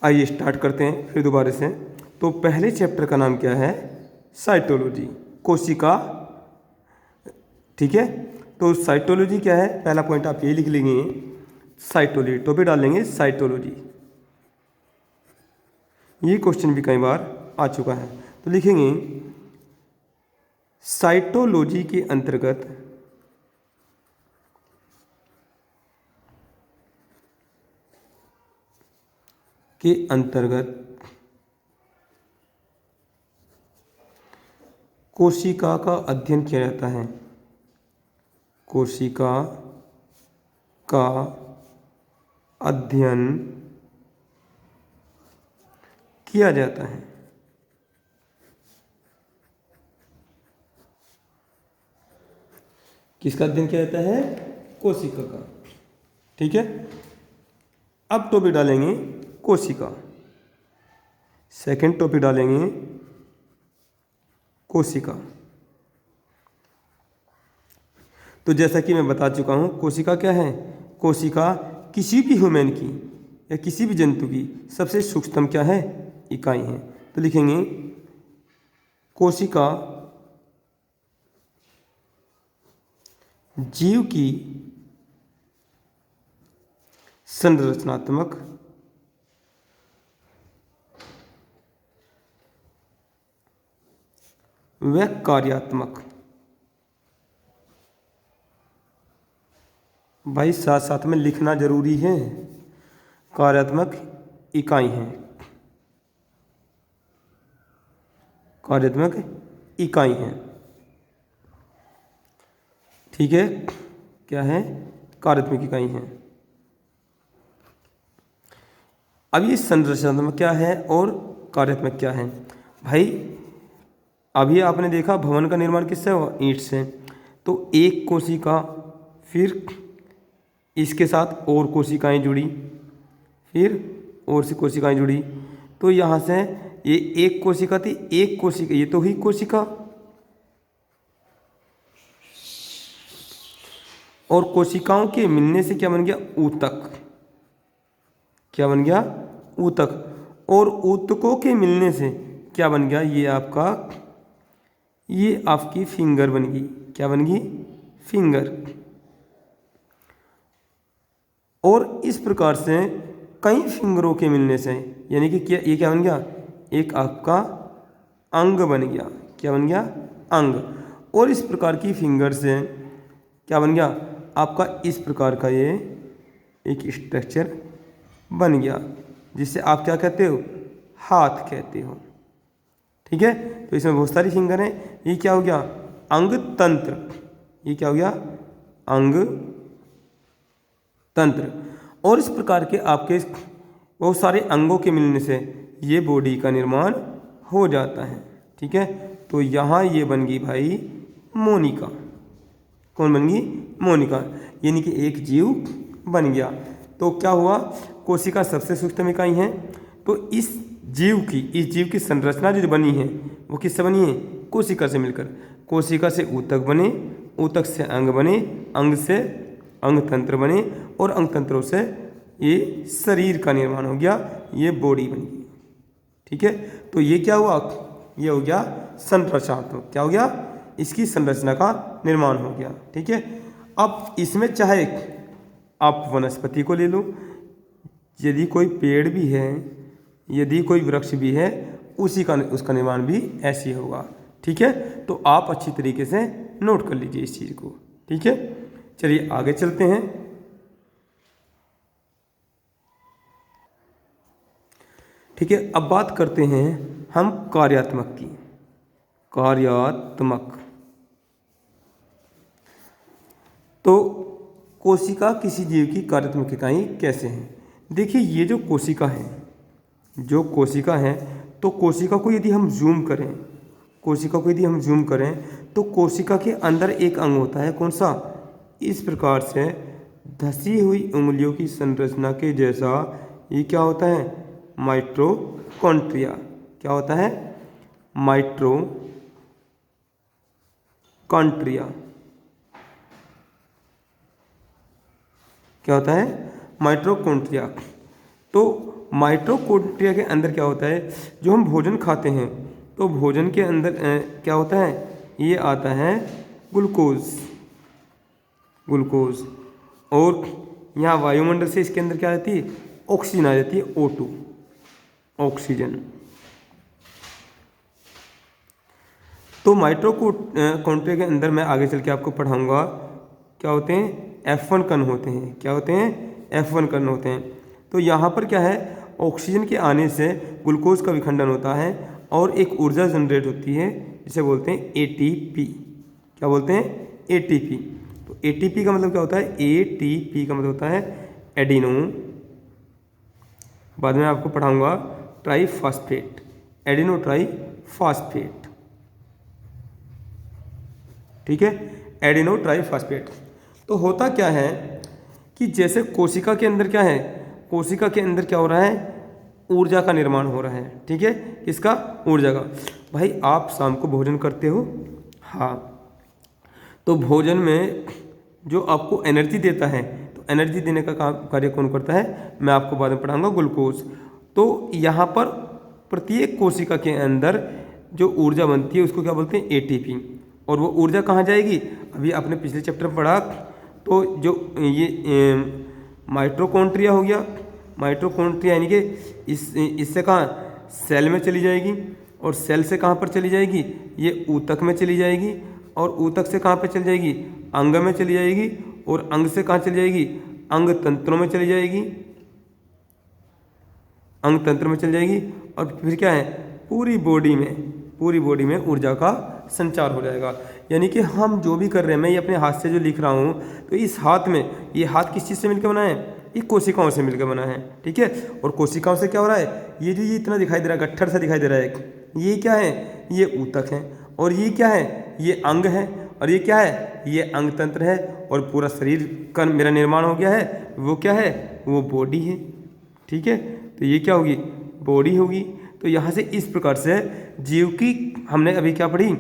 आइए स्टार्ट करते हैं फिर दोबारा से। तो पहले चैप्टर का नाम क्या है? साइटोलॉजी, कोशिका। ठीक है, तो साइटोलॉजी क्या है? पहला पॉइंट आप यही लिख लेंगे, साइटोलॉजी। टॉपिक डालेंगे साइटोलॉजी। ये क्वेश्चन भी कई बार आ चुका है, तो लिखेंगे साइटोलॉजी के अंतर्गत कोशिका का अध्ययन किया जाता है। कोशिका का अध्ययन किया जाता है। किसका अध्ययन किया जाता है? कोशिका का। ठीक है, अब टॉपिक डालेंगे कोशिका। सेकंड टॉपिक डालेंगे कोशिका। तो जैसा कि मैं बता चुका हूं, कोशिका क्या है? कोशिका किसी भी ह्यूमन की या किसी भी जंतु की सबसे सूक्ष्मतम क्या है? इकाई है। तो लिखेंगे कोशिका जीव की संरचनात्मक व कार्यात्मक, भाई साथ साथ में लिखना जरूरी है, कार्यात्मक इकाई है। कार्यात्मक इकाई है। ठीक है, क्या है? कार्यात्मक इकाई है। अब ये संरचनात्मक क्या है और कार्यात्मक क्या है? भाई अभी आपने देखा भवन का निर्माण किससे हुआ? ईंट से। तो एक कोशिका, फिर इसके साथ और कोशिकाएं जुड़ी, फिर और सी कोशिकाएं जुड़ी, तो यहाँ से ये एक कोशिका थी, एक कोशिका, ये तो हुई कोशिका। और कोशिकाओं के मिलने से क्या बन गया? ऊतक। क्या बन गया? ऊतक। और ऊतकों के मिलने से क्या बन गया? ये आपकी फिंगर बन गई। क्या बन गई? फिंगर। और इस प्रकार से कई फिंगरों के मिलने से यानी कि क्या, ये क्या बन गया? एक आपका अंग बन गया। क्या बन गया? अंग। और इस प्रकार की फिंगर से क्या बन गया? आपका इस प्रकार का ये एक स्ट्रक्चर बन गया, जिससे आप क्या कहते हो? हाथ कहते हो। ठीक है, तो इसमें बहुत सारी फिंगर हैं। ये क्या हो गया? अंग तंत्र। ये क्या हो गया? अंग तंत्र। और इस प्रकार के आपके बहुत सारे अंगों के मिलने से ये बॉडी का निर्माण हो जाता है। ठीक है, तो यहाँ ये बन गई भाई मोनिका। कौन बन गई? मोनिका। यानी कि एक जीव बन गया। तो क्या हुआ? कोशिका सबसे सूक्ष्म इकाई है। तो इस जीव की संरचना जो बनी है वो किससे बनी है? कोशिका से मिलकर। कोशिका से ऊतक बने, ऊतक से अंग बने, अंग से अंग तंत्र बने, और अंग तंत्रों से ये शरीर का निर्माण हो गया, ये बॉडी बन गई। ठीक है, तो ये क्या हुआ? ये हो गया संरचनात्मक। क्या हो गया? इसकी संरचना का निर्माण हो गया। ठीक है, अब इसमें चाहे आप वनस्पति को ले लो, यदि कोई पेड़ भी है, यदि कोई वृक्ष भी है, उसका निर्माण भी ऐसे ही होगा। ठीक है, तो आप अच्छी तरीके से नोट कर लीजिए इस चीज़ को। ठीक है, चलिए आगे चलते हैं। ठीक है, अब बात करते हैं हम कार्यात्मक की। कार्यात्मक, तो कोशिका किसी जीव की कार्यात्मक इकाई कैसे है? देखिए, ये जो कोशिका है, तो कोशिका को यदि हम जूम करें, तो कोशिका के अंदर एक अंग होता है। कौन सा? इस प्रकार से धसी हुई उंगलियों की संरचना के जैसा ये क्या होता है? माइटोकॉन्ड्रिया। क्या होता है? माइटोकॉन्ड्रिया। क्या होता है? माइटोकॉन्ड्रिया। तो माइटोकॉन्ड्रिया के अंदर क्या होता है, जो हम भोजन खाते हैं तो भोजन के अंदर क्या होता है, ये आता है ग्लूकोज और यहाँ वायुमंडल से इसके अंदर क्या रहती है, ऑक्सीजन आ जाती है, O2 ऑक्सीजन। तो माइटोकॉन्ड्रिया के अंदर मैं आगे चल के आपको पढ़ाऊंगा क्या होते हैं, F1 कण होते हैं। क्या होते हैं, F1 कण होते हैं। तो यहाँ पर क्या है, ऑक्सीजन के आने से ग्लूकोज का विखंडन होता है और एक ऊर्जा जनरेट होती है जिसे बोलते हैं ATP। क्या बोलते हैं, ATP। तो ATP का मतलब क्या होता है, ATP का मतलब होता है एडिनो, बाद में आपको पढ़ाऊंगा ट्राईफॉस्फेट, एडिनो ट्राईफॉस्फेट, ठीक है, एडिनो ट्राईफॉस्फेट। तो होता क्या है कि जैसे कोशिका के अंदर क्या है, कोशिका के अंदर क्या हो रहा है, ऊर्जा का निर्माण हो रहा है, ठीक है, किसका, ऊर्जा का। भाई आप शाम को भोजन करते हो, हाँ, तो भोजन में जो आपको एनर्जी देता है, तो एनर्जी देने का कार्य कौन करता है, मैं आपको बाद में पढ़ाऊंगा, ग्लूकोज। तो यहाँ पर प्रत्येक कोशिका के अंदर जो ऊर्जा बनती है उसको क्या बोलते हैं, ATP। और वो ऊर्जा कहाँ जाएगी, अभी आपने पिछले चैप्टर में पढ़ा, तो जो ये माइटोकॉन्ड्रिया हो गया, माइटोकॉन्ड्रिया यानी कि इससे कहाँ, सेल में चली जाएगी और सेल से कहाँ पर चली जाएगी, ये ऊतक में चली जाएगी और ऊतक से कहाँ पर चली जाएगी, अंग में चली जाएगी और अंग से कहाँ चली जाएगी, अंग तंत्रों में चली जाएगी, अंग तंत्र में चली जाएगी और फिर क्या है, पूरी बॉडी में ऊर्जा का संचार हो जाएगा। यानी कि हम जो भी कर रहे हैं, मैं ये अपने हाथ से जो लिख रहा हूँ, तो इस हाथ में, ये हाथ किस चीज़ से मिलकर बना है, ये कोशिकाओं से मिलकर बना है, ठीक है। और कोशिकाओं से क्या हो रहा है, ये जो ये इतना दिखाई दे रहा है, गट्ठर सा दिखाई दे रहा है, ये क्या है, ये ऊतक है, और ये क्या है, ये अंग है, और ये क्या है, ये अंग तंत्र है, और पूरा शरीर का मेरा निर्माण हो गया है, वो क्या है, वो बॉडी है, ठीक है। तो ये क्या होगी, बॉडी होगी। तो यहाँ से इस प्रकार से जीव की हमने अभी क्या पढ़ी,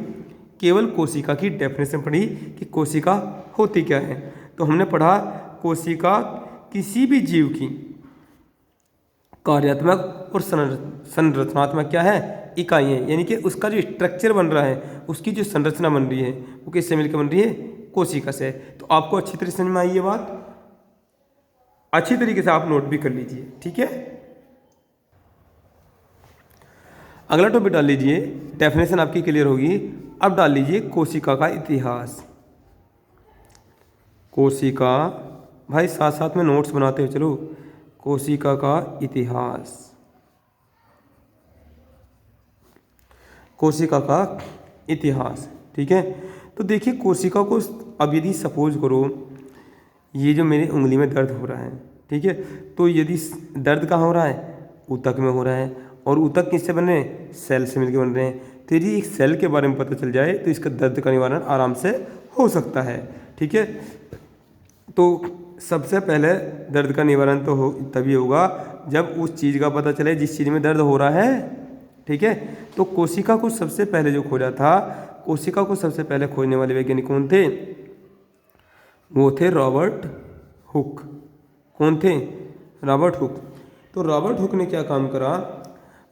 केवल कोशिका की डेफिनेशन पढ़ी कि कोशिका होती क्या है। तो हमने पढ़ा कोशिका किसी भी जीव की कार्यात्मक और संरचनात्मक क्या है, इकाइयाँ, यानी कि उसका जो स्ट्रक्चर बन रहा है, उसकी जो संरचना बन रही है, वो किससे मिलकर बन रही है, कोशिका से। तो आपको अच्छी तरह समझ में आई ये बात, अच्छी तरीके से आप नोट भी कर लीजिए, ठीक है। अगला टॉपिक डाल लीजिए, डेफिनेशन आपकी क्लियर होगी। अब डाल लीजिए कोशिका का इतिहास। कोशिका, भाई साथ साथ में नोट्स बनाते हो चलो। कोशिका का इतिहास, कोशिका का इतिहास, ठीक है। तो देखिए कोशिका को, अब यदि सपोज करो ये जो मेरी उंगली में दर्द हो रहा है, ठीक है, तो यदि दर्द कहाँ हो रहा है, ऊतक में हो रहा है, और ऊतक किससे बन रहे हैं, सेल से मिलकर बन रहे हैं। तो यदि एक सेल के बारे में पता चल जाए तो इसका दर्द का निवारण आराम से हो सकता है, ठीक है। तो सबसे पहले दर्द का निवारण तो तभी होगा जब उस चीज़ का पता चले जिस चीज़ में दर्द हो रहा है, ठीक है। तो कोशिका को सबसे पहले जो खोजा था, कोशिका को सबसे पहले खोजने वाले वैज्ञानिक कौन थे, वो थे रॉबर्ट हुक। कौन थे, रॉबर्ट हुक। तो रॉबर्ट हुक ने क्या काम करा,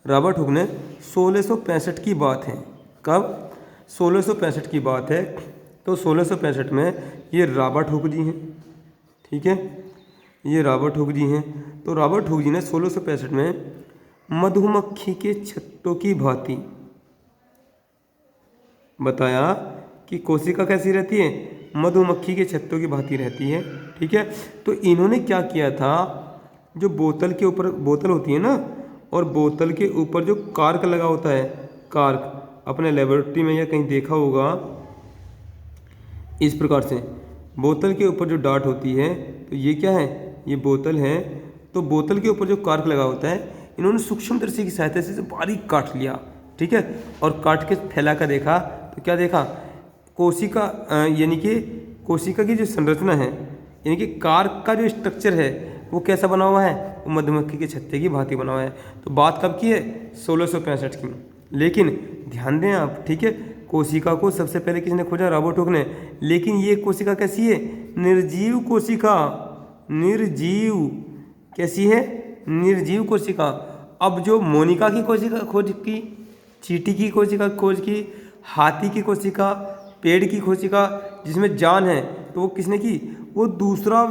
रॉबर्ट हुक ने 1665 की बात है, कब, 1665 की बात है। तो 1665 में ये रॉबर्ट हुक जी हैं, ठीक है, ये रॉबर्ट हुक जी हैं। तो रॉबर्ट हुक जी ने 1665 में मधुमक्खी के छत्तों की भांति बताया कि कोशिका कैसी रहती है, मधुमक्खी के छत्तों की भांति रहती है, ठीक है। तो इन्होंने क्या किया था, जो बोतल के ऊपर, बोतल होती है ना, और बोतल के ऊपर जो कार्क लगा होता है, कार्क अपने लेबोरेटरी में या कहीं देखा होगा, इस प्रकार से बोतल के ऊपर जो डाट होती है, तो ये क्या है, ये बोतल है। तो बोतल के ऊपर जो कार्क लगा होता है, इन्होंने सूक्ष्मदर्शी की सहायता से बारीक काट लिया, ठीक है, और काट के फैला कर देखा, तो क्या देखा, कोशिका यानी कि कोशिका की जो संरचना है, यानी कि कार्क का जो स्ट्रक्चर है वो कैसा बना हुआ है, वो मधुमक्खी के छत्ते की भांति बना हुआ है। तो बात कब की है, 1665 की। लेकिन ध्यान दें आप, ठीक है, कोशिका को सबसे पहले किसने खोजा, रॉबर्ट हुक ने। लेकिन ये कोशिका कैसी है, निर्जीव कोशिका, निर्जीव कैसी है, निर्जीव कोशिका। अब जो मोनिका की कोशिका खोज की, चींटी की कोशिका खोज की, हाथी की कोशिका, पेड़ की कोशिका जिसमें जान है, तो वो किसने की? वो दूसरा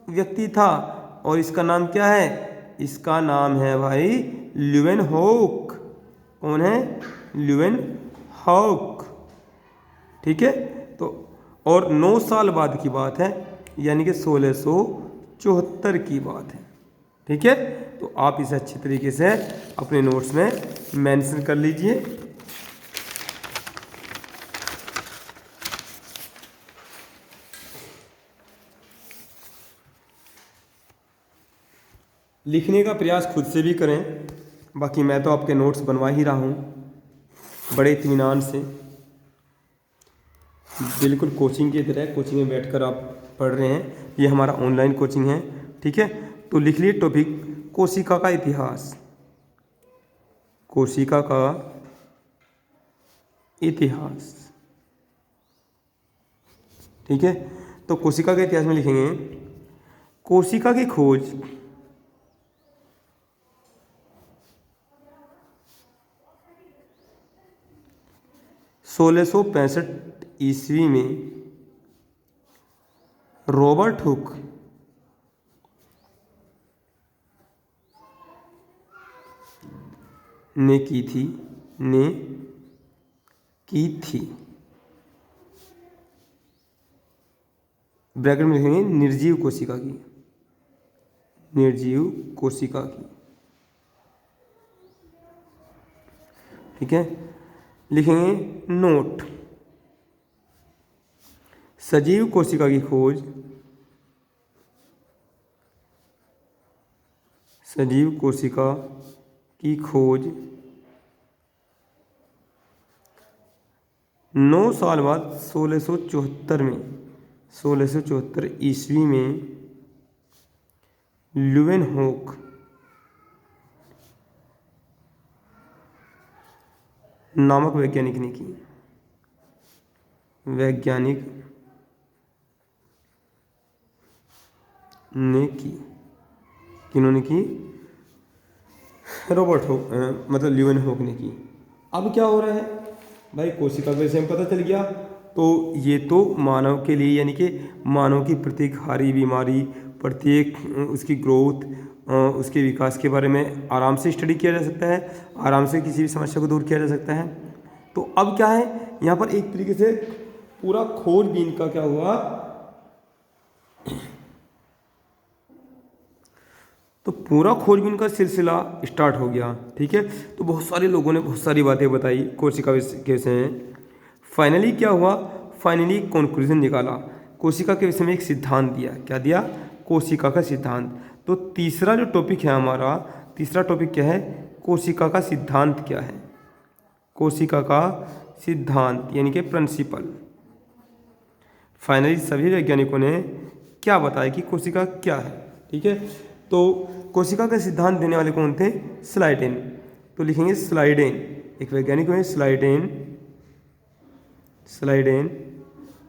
व्यक्ति था और इसका नाम क्या है? इसका नाम है भाई ल्यूवेनहॉक। कौन है? ल्यूवेनहॉक। ठीक है। तो और 9 साल बाद की बात है, यानी कि 1674 की बात है। ठीक है। तो आप इसे अच्छी तरीके से अपने नोट्स में मेंशन कर लीजिए। लिखने का प्रयास खुद से भी करें, बाकी मैं तो आपके नोट्स बनवा ही रहा हूँ बड़े इत्मीनान से, बिल्कुल कोचिंग की तरह। कोचिंग में बैठकर आप पढ़ रहे हैं, ये हमारा ऑनलाइन कोचिंग है। ठीक है। तो लिख लिए टॉपिक कोशिका का इतिहास। कोशिका का इतिहास। ठीक है। तो कोशिका के इतिहास में लिखेंगे कोशिका की खोज 1665 ईस्वी में रॉबर्ट हुक ने की थी। ब्रैकेट में लिखेंगे निर्जीव कोशिका की। निर्जीव कोशिका की। ठीक है। लिखेंगे नोट, सजीव कोशिका की खोज, सजीव कोशिका की खोज 9 साल बाद 1674 ईस्वी में ल्यूवेनहॉक नामक वैज्ञानिक ने की। वैज्ञानिक ने की। किन्होंने की? रॉबर्ट हुक, मतलब ल्यूवेनहॉक ने की। अब क्या हो रहा है भाई? कोशिका के विषय में पता चल गया। तो ये तो मानव के लिए, यानी कि मानव की प्रत्येक हारी बीमारी, प्रत्येक उसकी ग्रोथ, उसके विकास के बारे में आराम से स्टडी किया जा सकता है, आराम से किसी भी समस्या को दूर किया जा सकता है। तो अब क्या है, यहाँ पर एक तरीके से पूरा खोजबीन का क्या हुआ, तो पूरा खोजबीन का सिलसिला स्टार्ट हो गया। ठीक है। तो बहुत सारे लोगों ने बहुत सारी बातें बताई कोशिका के विषय में। फाइनली क्या हुआ? फाइनली कंक्लूजन निकाला, कोशिका के विषय में एक सिद्धांत दिया। क्या दिया? कोशिका का सिद्धांत। तो तीसरा जो टॉपिक है हमारा, तीसरा टॉपिक क्या है? कोशिका का सिद्धांत क्या है? कोशिका का सिद्धांत यानी कि प्रिंसिपल। फाइनली सभी वैज्ञानिकों ने क्या बताया कि कोशिका क्या है। ठीक है। तो कोशिका का सिद्धांत देने वाले कौन थे? स्लाइडेन। तो लिखेंगे स्लाइडेन, एक वैज्ञानिक हुए स्लाइडेन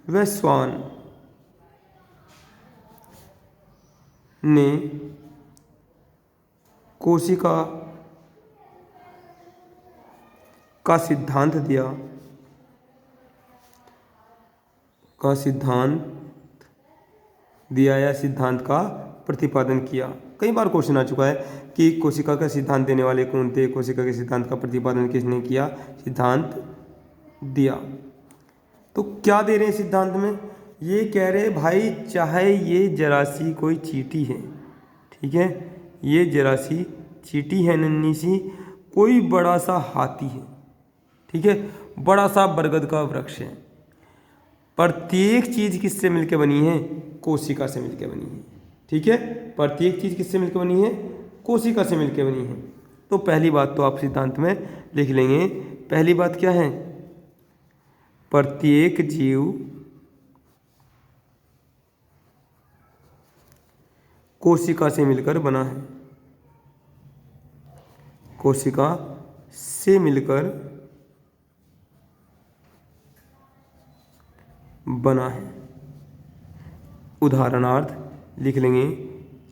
व स्वान ने कोशिका का सिद्धांत दिया, या सिद्धांत का प्रतिपादन किया। कई बार क्वेश्चन आ चुका है कि कोशिका का सिद्धांत देने वाले कौन थे, कोशिका के सिद्धांत का प्रतिपादन किसने किया, सिद्धांत दिया। तो क्या दे रहे हैं सिद्धांत में? ये कह रहे भाई चाहे ये जरा सी कोई चींटी है, ठीक है, ये जरा सी चींटी है नन्ही सी, कोई बड़ा सा हाथी है, ठीक है, बड़ा सा बरगद का वृक्ष है, प्रत्येक चीज़ किससे मिलकर बनी है? कोशिका से मिलकर बनी है। ठीक है। प्रत्येक चीज़ किससे मिलकर बनी है? कोशिका से मिलकर बनी है। तो पहली बात तो आप सिद्धांत में लिख लेंगे। पहली बात क्या है? प्रत्येक जीव कोशिका से मिलकर बना है। कोशिका से मिलकर बना है। उदाहरणार्थ लिख लेंगे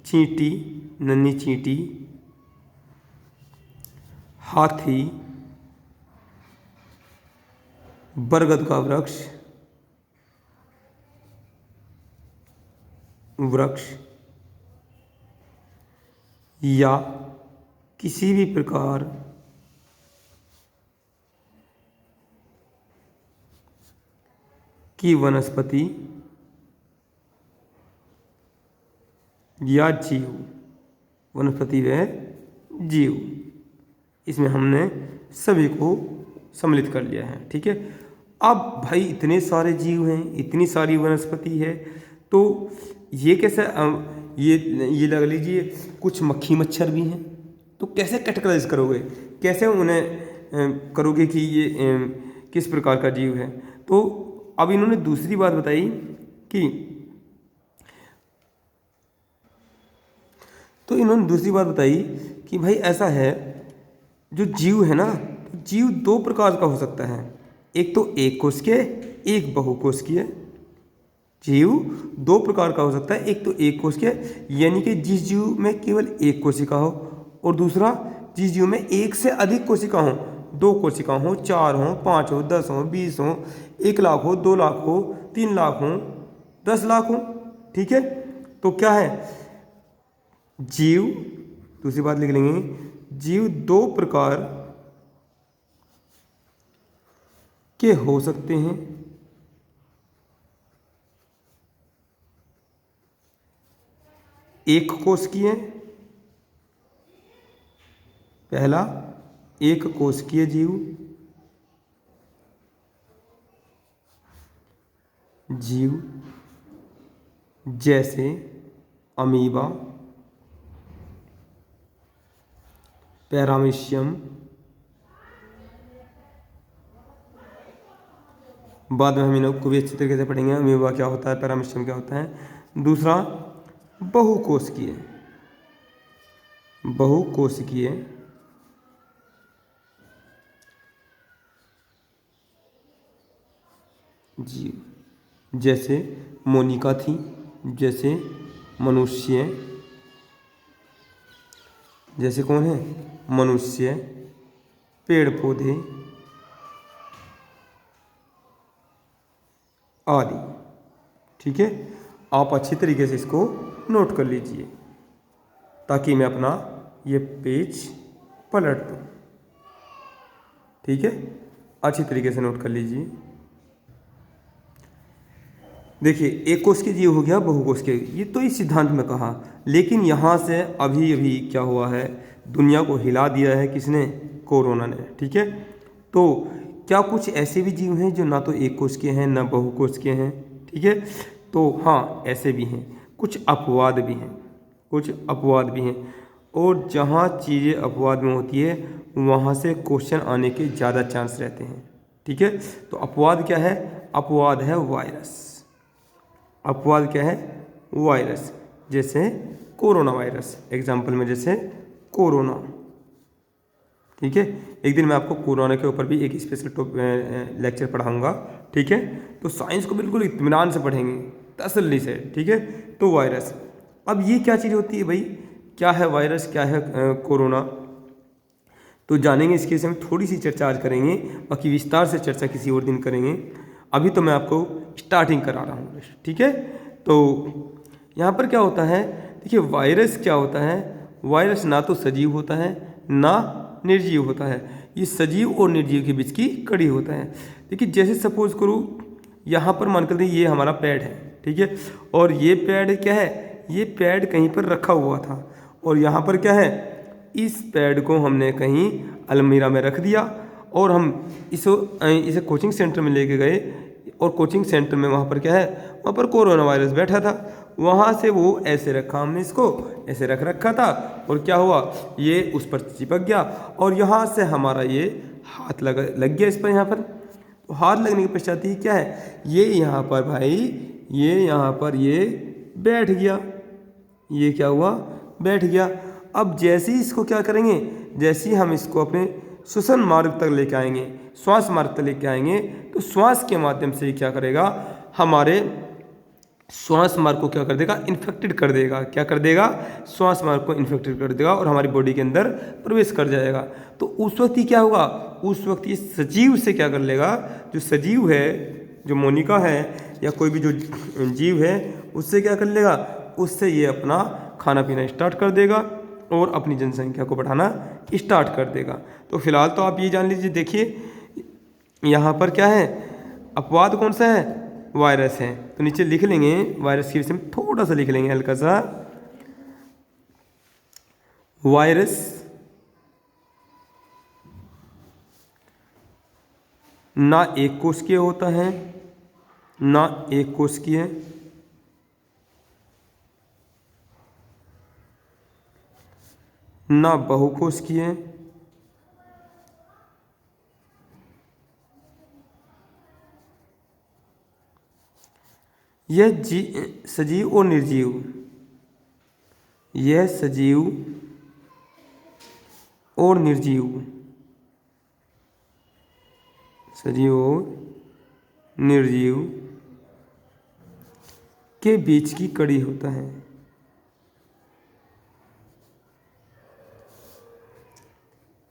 चींटी, नन्ही चींटी हाथी, बरगद का वृक्ष या किसी भी प्रकार की वनस्पति या जीव, वनस्पति व जीव, इसमें हमने सभी को सम्मिलित कर लिया है। ठीक है। अब भाई इतने सारे जीव हैं, इतनी सारी वनस्पति है, तो ये कैसे ये लग लीजिए कुछ मक्खी मच्छर भी हैं, तो कैसे कैटेगराइज करोगे, कैसे उन्हें करोगे कि ये किस प्रकार का जीव है। तो अब इन्होंने दूसरी बात बताई कि भाई ऐसा है, जो जीव है ना, तो जीव दो प्रकार का हो सकता है, एक तो एक कोशिकीय, एक बहुकोशिकीय। जीव दो प्रकार का हो सकता है, एक तो एक कोशिकीय यानी कि जिस जीव में केवल एक कोशिका हो, और दूसरा जिस जीव में एक से अधिक कोशिका हो, 2 कोशिका हो, 4 हो, 5 हो, 10 हो, 20 हो, 1 लाख हो, 2 लाख हो, 3 लाख हो, 10 लाख हो। ठीक है। तो क्या है, जीव, दूसरी बात लिख लेंगे, जीव 2 प्रकार के हो सकते हैं, एक कोशिकीय, पहला एक कोशिकीय जीव जैसे अमीबा, पैरामीशियम, बाद में हम इनको भी अच्छी तरीके से पढ़ेंगे, अमीबा क्या होता है, पैरामीशियम क्या होता है। दूसरा बहुकोशिकीय जीव जैसे मोनिका थी, जैसे मनुष्य, जैसे कौन है, मनुष्य, पेड़ पौधे आदि। ठीक है। आप अच्छी तरीके से इसको नोट कर लीजिए ताकि मैं अपना ये पेज पलट दूँ। ठीक है। अच्छी तरीके से नोट कर लीजिए। देखिए, एक कोशिकीय जीव हो गया, बहुकोशिकीय, ये तो इस सिद्धांत में कहा, लेकिन यहाँ से अभी अभी क्या हुआ है, दुनिया को हिला दिया है किसने, कोरोना ने। ठीक है। तो क्या कुछ ऐसे भी जीव हैं जो ना तो एक कोशिकीय हैं ना बहुकोशिकीय हैं। ठीक है। तो हाँ, ऐसे भी हैं, कुछ अपवाद भी हैं, और जहाँ चीज़ें अपवाद में होती है वहाँ से क्वेश्चन आने के ज़्यादा चांस रहते हैं। ठीक है। तो अपवाद क्या है, अपवाद है वायरस। अपवाद क्या है, वायरस, जैसे कोरोना वायरस, एग्जाम्पल में जैसे कोरोना। ठीक है। एक दिन मैं आपको कोरोना के ऊपर भी एक स्पेशल लेक्चर पढ़ाऊंगा। ठीक है। तो साइंस को बिल्कुल इत्मीनान से पढ़ेंगे, तसल्ली से। ठीक है। तो वायरस, अब ये क्या चीज़ होती है भाई, क्या है वायरस, क्या है कोरोना, तो जानेंगे। इसके से हम थोड़ी सी चर्चा आज करेंगे, बाकी विस्तार से चर्चा किसी और दिन करेंगे। अभी तो मैं आपको स्टार्टिंग करा रहा हूँ। ठीक है। तो यहाँ पर क्या होता है, देखिए वायरस क्या होता है, वायरस ना तो सजीव होता है ना निर्जीव होता है, ये सजीव और निर्जीव के बीच की कड़ी होता है। देखिए, जैसे सपोज करो यहाँ पर मान कर दे ये हमारा पैड है। ठीक है। और ये पैड क्या है, ये पैड कहीं पर रखा हुआ था, और यहाँ पर क्या है, इस पैड को हमने कहीं अलमीरा में रख दिया, और हम इसे कोचिंग सेंटर में लेके गए, और कोचिंग सेंटर में वहाँ पर क्या है, वहाँ पर कोरोना वायरस बैठा था, वहाँ से वो ऐसे रखा, हमने इसको ऐसे रख रखा था, और क्या हुआ, ये उस पर चिपक गया, और यहाँ से हमारा ये हाथ लग गया इस पर। यहाँ पर तो हाथ लगने के पश्चात ही क्या है, ये यहाँ पर भाई, ये यहाँ पर ये बैठ गया, ये क्या हुआ, बैठ गया। अब जैसे ही इसको क्या करेंगे, जैसे ही हम इसको अपने श्वसन मार्ग तक लेके आएंगे, श्वास मार्ग तक लेके आएंगे, तो श्वास के माध्यम से क्या करेगा, हमारे श्वास मार्ग को क्या कर देगा, इन्फेक्टेड कर देगा। क्या कर देगा, श्वास मार्ग को इन्फेक्टेड कर देगा और हमारी बॉडी के अंदर प्रवेश कर जाएगा। तो उस वक्त ही क्या होगा, उस वक्त ये सजीव से क्या कर लेगा, जो सजीव है, जो मोनिका है या कोई भी जो जीव है, उससे क्या कर लेगा, उससे ये अपना खाना पीना स्टार्ट कर देगा और अपनी जनसंख्या को बढ़ाना स्टार्ट कर देगा। तो फिलहाल तो आप ये जान लीजिए, देखिए यहाँ पर क्या है, अपवाद कौन सा है, वायरस है। तो नीचे लिख लेंगे, वायरस के विषय में थोड़ा सा लिख लेंगे हल्का सा। वायरस ना एक कोशिकीय होता है, ना एक कोशिकीय, ना बहुकोशिकीय, यह सजीव और निर्जीव, यह सजीव और निर्जीव, सजीव और निर्जीव के बीच की कड़ी होता है।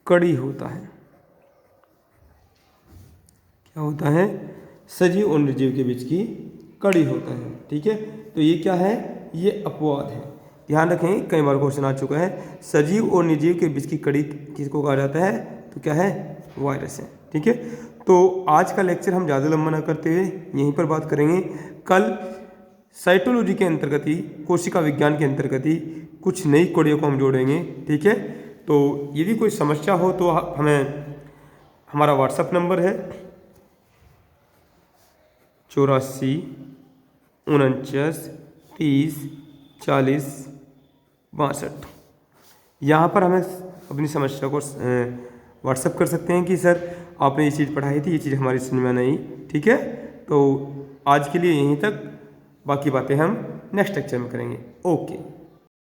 कड़ी होता है, क्या होता है, सजीव और निर्जीव के बीच की कड़ी होता है। ठीक है, तो ये क्या है, ये अपवाद है। ध्यान रखें, कई बार क्वेश्चन आ चुका है, सजीव और निर्जीव के बीच की कड़ी किसको कहा जाता है, तो क्या है, वायरस है। ठीक है, तो आज का लेक्चर हम ज़्यादा लंबा ना करते हुए यहीं पर बात करेंगे। कल साइटोलॉजी के अंतर्गत ही, कोशिका विज्ञान के अंतर्गत ही कुछ नई कड़ियों को हम जोड़ेंगे। ठीक है, तो यदि कोई समस्या हो तो हमें, हमारा व्हाट्सएप नंबर है 84 49 30 40 62। यहाँ पर हमें अपनी समस्या को व्हाट्सएप कर सकते हैं कि सर आपने ये चीज़ पढ़ाई थी, ये चीज़ हमारी समझ में नहीं। ठीक है, तो आज के लिए यहीं तक, बाकी बातें हम नेक्स्ट लेक्चर में करेंगे। ओके।